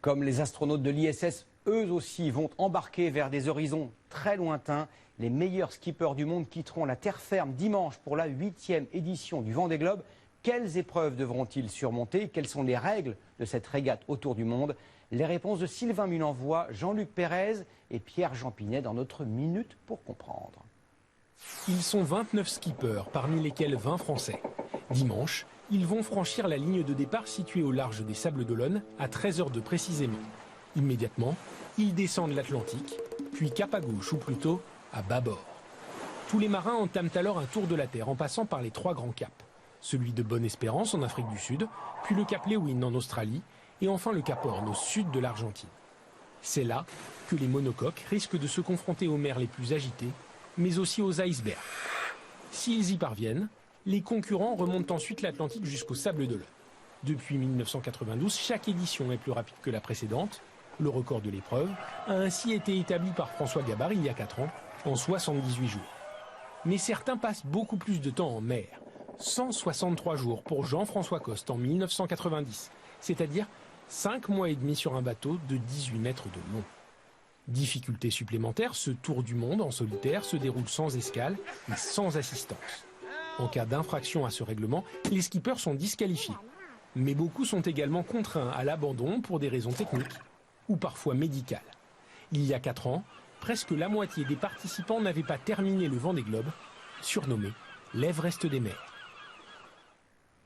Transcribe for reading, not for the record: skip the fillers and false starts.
Comme les astronautes de l'ISS, eux aussi vont embarquer vers des horizons très lointains. Les meilleurs skippers du monde quitteront la terre ferme dimanche pour la 8e édition du Vendée Globe. Quelles épreuves devront-ils surmonter? Quelles sont les règles de cette régate autour du monde? Les réponses de Sylvain Mulenvoie, Jean-Luc Pérez et Pierre Jampinet dans notre Minute pour comprendre. Ils sont 29 skippers, parmi lesquels 20 Français. Dimanche, ils vont franchir la ligne de départ située au large des Sables d'Olonne à 13h02 précisément. Immédiatement, ils descendent l'Atlantique, puis cap à gauche ou plutôt à bâbord. Tous les marins entament alors un tour de la Terre en passant par les 3 grands caps. Celui de Bonne-Espérance en Afrique du Sud, puis le cap Lewin en Australie et enfin le cap Horn au sud de l'Argentine. C'est là que les monocoques risquent de se confronter aux mers les plus agitées, mais aussi aux icebergs. S'ils y parviennent, les concurrents remontent ensuite l'Atlantique jusqu'aux Sables d'Olonne. Depuis 1992, chaque édition est plus rapide que la précédente. Le record de l'épreuve a ainsi été établi par François Gabard il y a 4 ans, en 78 jours. Mais certains passent beaucoup plus de temps en mer. 163 jours pour Jean-François Coste en 1990, c'est-à-dire 5 mois et demi sur un bateau de 18 mètres de long. Difficulté supplémentaire, ce tour du monde en solitaire se déroule sans escale et sans assistance. En cas d'infraction à ce règlement, les skippers sont disqualifiés. Mais beaucoup sont également contraints à l'abandon pour des raisons techniques ou parfois médicales. Il y a 4 ans, presque la moitié des participants n'avaient pas terminé le Vendée Globe, surnommé l'Everest des mers.